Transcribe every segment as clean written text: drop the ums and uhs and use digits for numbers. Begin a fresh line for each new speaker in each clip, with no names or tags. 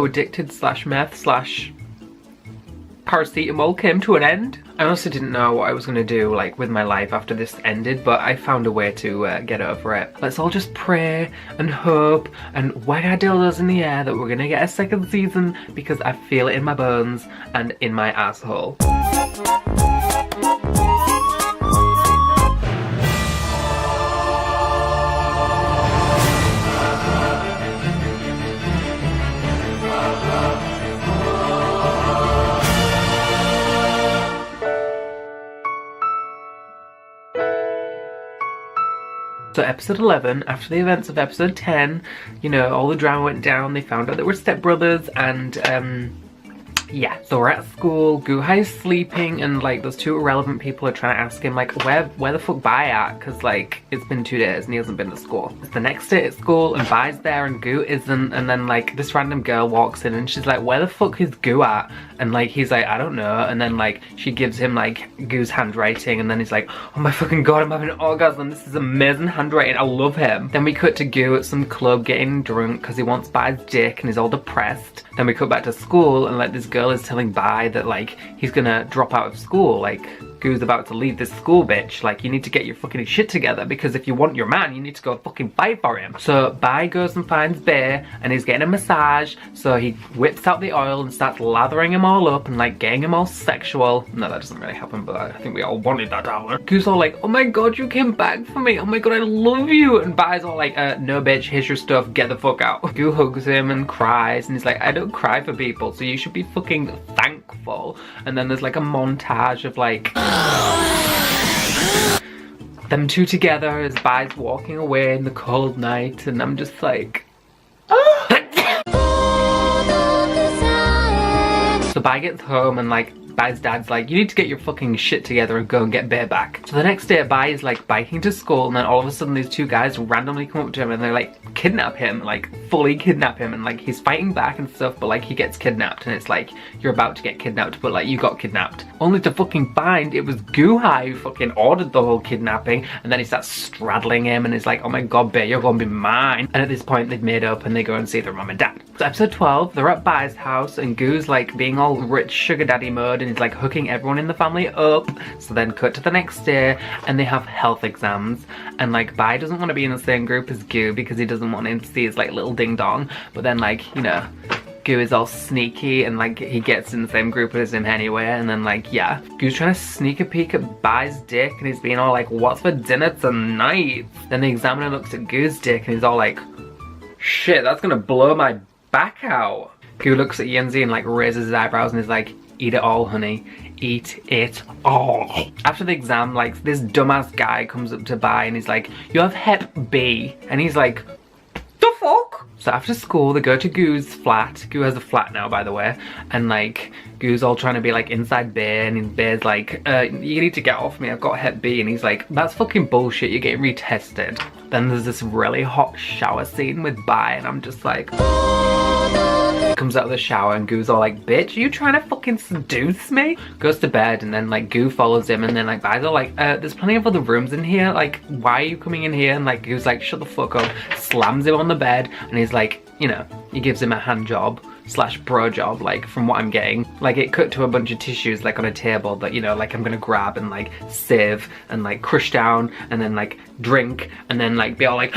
so addicted slash meth slash paracetamol came to an end. I honestly didn't know what I was going to do like with my life after this ended, but I found a way to get over it. Let's all just pray and hope and wag our dildos in the air that we're going to get a second season, because I feel it in my bones and in my asshole. So episode 11, after the events of episode 10, you know, all the drama went down, they found out they were stepbrothers, and yeah, so we're at school, Guhai's sleeping, and like those two irrelevant people are trying to ask him like, where the fuck Bai at? Cause like, it's been 2 days and he hasn't been to school. It's the next day at school and Bai's there and Gu isn't, and then like this random girl walks in and she's like, where the fuck is Gu at? And like, he's like, I don't know, and then like, she gives him like Gu's handwriting, and then he's like, oh my fucking god, I'm having an orgasm, this is amazing handwriting, I love him. Then we cut to Gu at some club getting drunk because he wants Bai's dick and he's all depressed. Then we cut back to school and like this girl is telling Bai that like he's gonna drop out of school, like Gu's about to leave this school, bitch, like you need to get your fucking shit together, because if you want your man you need to go fucking fight for him. So Bai goes and finds Bear and he's getting a massage, so he whips out the oil and starts lathering him all up and like getting him all sexual. No, that doesn't really happen, but I think we all wanted that to happen. Gu's all like, oh my god, you came back for me, oh my god, I love you, and Bai's all like, no bitch, here's your stuff, get the fuck out. Gu hugs him and cries and he's like, I don't cry for people, so you should be fucking thankful. And then there's like a montage of like them two together as Bai's walking away in the cold night, and I'm just like So Bai gets home and like Bai's dad's like, you need to get your fucking shit together and go and get Bear back. So the next day Bai is like biking to school, and then all of a sudden these two guys randomly come up to him and they're like kidnap him, like fully kidnap him, and like he's fighting back and stuff, but like he gets kidnapped, and it's like, you're about to get kidnapped, but like you got kidnapped. Only to fucking find it was Guhai who fucking ordered the whole kidnapping, and then he starts straddling him and he's like, oh my god Bear, you're gonna be mine. And at this point they've made up and they go and see their mum and dad. So episode 12, they're at Bai's house and Gu's like being all rich sugar daddy mode and he's like hooking everyone in the family up. So then cut to the next day and they have health exams, and like Bai doesn't want to be in the same group as Gu because he doesn't want him to see his like little ding dong, but then like, you know, Gu is all sneaky and like he gets in the same group as him anyway, and then like, yeah, Gu's trying to sneak a peek at Bai's dick and he's being all like, what's for dinner tonight? Then the examiner looks at Gu's dick and he's all like, shit, that's gonna blow my back out. Gu looks at Yenzi and like raises his eyebrows and is like, eat it all honey, eat it all. After the exam, like this dumbass guy comes up to Bai and he's like, you have Hep B, and he's like, the fuck? So after school they go to Gu's flat. Gu has a flat now, by the way, and like Gu's all trying to be like inside Bear, and Bear's like, you need to get off me, I've got Hep B, and he's like, that's fucking bullshit, you're getting retested. Then there's this really hot shower scene with Bai and I'm just like, comes out of the shower and Gu's all like, bitch, are you trying to fucking seduce me? Goes to bed, and then like Gu follows him, and then like Bai's all like, there's plenty of other rooms in here, like why are you coming in here? And like Gu's like, shut the fuck up, slams him on the bed, and he's like, you know, he gives him a hand job slash bro job, like from what I'm getting. Like it cut to a bunch of tissues like on a table that, you know, like I'm gonna grab and like sieve and like crush down and then like drink and then like be all like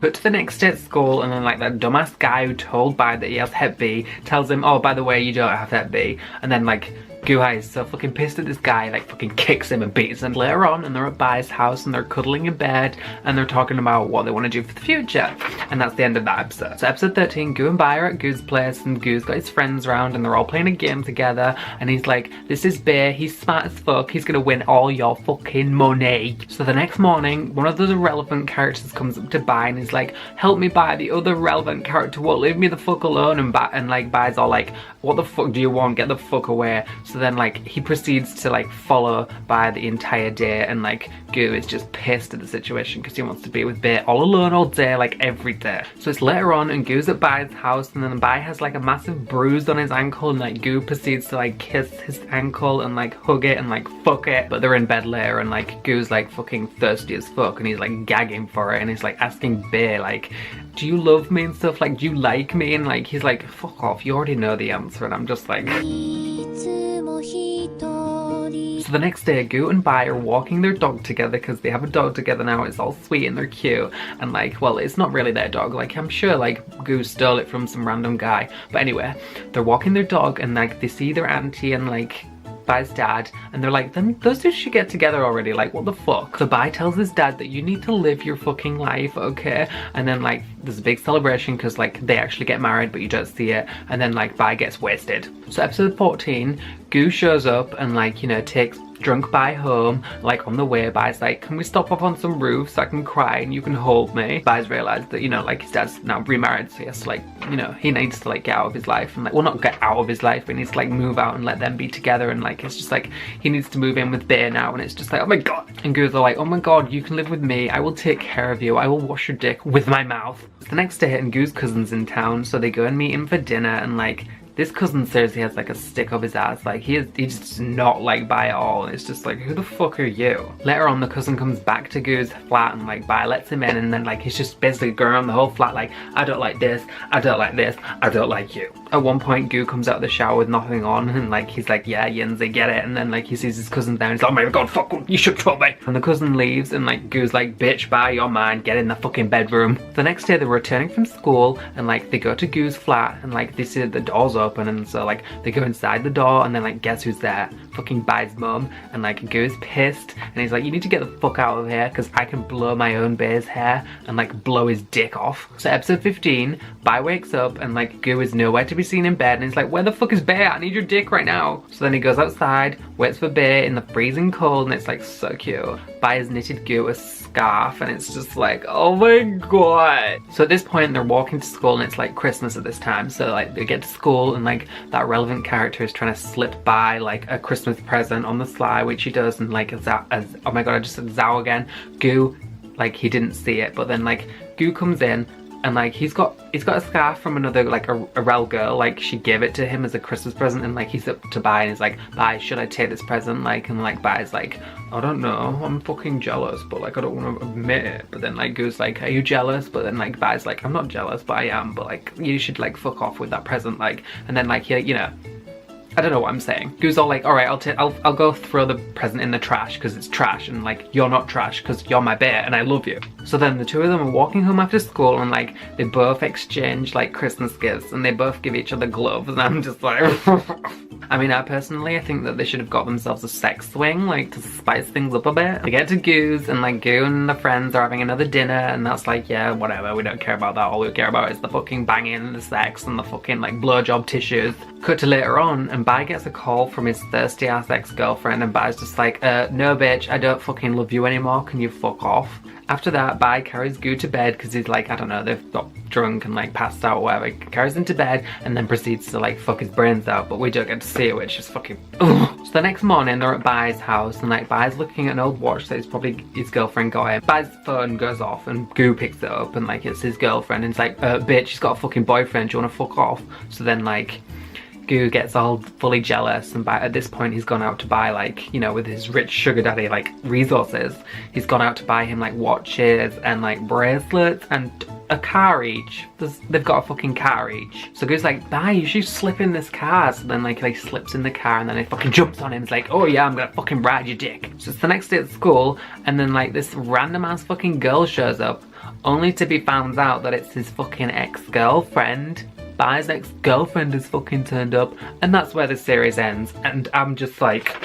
but to the next day at school, and then like that dumbass guy who told Bai that he has Hep B tells him, oh by the way, you don't have Hep B, and then like Guhai is so fucking pissed at this guy, like fucking kicks him and beats him. Later on, and they're at Bai's house and they're cuddling in bed and they're talking about what they want to do for the future. And that's the end of that episode. So episode 13, Gu and Bai are at Gu's place and Gu's got his friends around and they're all playing a game together, and he's like, this is Bear, he's smart as fuck, he's gonna win all your fucking money. So the next morning, one of those irrelevant characters comes up to Bai and he's like, help me Bai, the other relevant character won't leave me the fuck alone, and like Bai's all like, what the fuck do you want, get the fuck away. So So then like he proceeds to like follow Bai the entire day, and like Goo is just pissed at the situation because he wants to be with Bai all alone all day, like every day. So it's later on and Goo's at Bai's house, and then Bai has like a massive bruise on his ankle, and like Goo proceeds to like kiss his ankle and like hug it and like fuck it. But they're in bed later, and like Goo's like fucking thirsty as fuck, and he's like gagging for it, and he's like asking Bai like, do you love me and stuff, like do you like me? And like he's like, fuck off, you already know the answer. And I'm just like so the next day, Goo and Bai are walking their dog together because they have a dog together now. It's all sweet and they're cute, and like, well, it's not really their dog, like I'm sure like Goo stole it from some random guy. But anyway, they're walking their dog, and like they see their auntie and like Bai's dad, and they're like, then those two should get together already, like what the fuck. So Bai tells his dad that you need to live your fucking life, okay? And then like there's a big celebration because like they actually get married but you don't see it, and then like Bai gets wasted. So episode 14, Goo shows up and like, you know, takes drunk Bai home. Like on the way, Bai's like, can we stop up on some roof so I can cry and you can hold me? Bai's realised that, you know, like his dad's now remarried, so he has to like, you know, he needs to like get out of his life and like, well, not get out of his life, but he needs to like move out and let them be together, and like it's just like he needs to move in with Bai now, and it's just like, oh my god. And Goo's are like, oh my god, you can live with me, I will take care of you, I will wash your dick with my mouth. It's the next day and Goo's cousin's in town, so they go and meet him for dinner, and like this cousin seriously has like a stick up his ass, like he's just not like Bai at all, and it's just like, who the fuck are you? Later on, the cousin comes back to Goo's flat, and like Bai lets him in, and then like he's just basically going around the whole flat like, I don't like this, I don't like this, I don't like you. At one point, Goo comes out of the shower with nothing on, and like he's like, yeah, Yinzi, get it, and then like he sees his cousin down, he's like, oh my god, fuck, you should throw me. And the cousin leaves, and like Goo's like, bitch, Bai, you're mine, get in the fucking bedroom. The next day, they're returning from school, and like they go to Goo's flat, and like they see that the door's open, and so like they go inside the door, and then like guess who's there? Fucking Bai's mum. And like Goo's pissed, and he's like, you need to get the fuck out of here because I can blow my own Bai's hair and like blow his dick off. So episode 15, Bai wakes up and like Goo is nowhere to be seen in bed, and he's like, where the fuck is Bai? I need your dick right now. So then he goes outside, waits for Bai in the freezing cold, and it's like so cute. Bai has knitted Goo a scarf, and it's just like, oh my god. So at this point they're walking to school, and it's like Christmas at this time, so like they get to school, and like that relevant character is trying to slip Bai like a Christmas present on the sly, which he does, and like as oh my god, I just said Zhao again. Goo, like he didn't see it, but then like Goo comes in, and like he's got a scarf from another like a rel girl, like she gave it to him as a Christmas present, and like he's up to Bai and he's like, Bai, should I take this present? Like, and like Bai's like, I don't know, I'm fucking jealous, but like I don't want to admit it. But then like Goo's like, are you jealous? But then like Bai's like, I'm not jealous, but I am, but like you should like fuck off with that present, like. And then like he, you know, I don't know what I'm saying. Goo's all like, all right, I'll go throw the present in the trash because it's trash, and like you're not trash because you're my bear and I love you. So then the two of them are walking home after school, and like they both exchange like Christmas gifts, and they both give each other gloves, and I'm just like I mean, I think that they should have got themselves a sex swing, like to spice things up a bit. They get to Goo's, and like Goo and the friends are having another dinner, and that's like, yeah, whatever, we don't care about that. All we care about is the fucking banging and the sex and the fucking like blowjob tissues. Cut to later on, and Bai gets a call from his thirsty ass ex-girlfriend, and Bai's just like, no bitch, I don't fucking love you anymore, can you fuck off? After that, Bai carries Goo to bed because he's like, I don't know, they've got drunk and like passed out or whatever. He carries him to bed and then proceeds to like fuck his brains out, but we don't get to see it, which is fucking ugh. So the next morning they're at Bai's house, and like Bai's looking at an old watch that is probably his girlfriend got him. Bai's phone goes off and Goo picks it up, and like it's his girlfriend, and it's like, bitch, she's got a fucking boyfriend, do you wanna fuck off? So then like Goo gets all fully jealous, and at this point he's gone out to buy, like, you know, with his rich sugar daddy like resources, he's gone out to buy him like watches and like bracelets and a car each. They've got a fucking car each. So Goo's like, Bai, you should slip in this car. So then like he slips in the car, and then he fucking jumps on him. It's like, oh yeah, I'm gonna fucking ride your dick. So it's the next day at school, and then like this random ass fucking girl shows up, only to be found out that it's his fucking ex-girlfriend. Bai's ex-girlfriend is fucking turned up, and that's where the series ends. And I'm just like,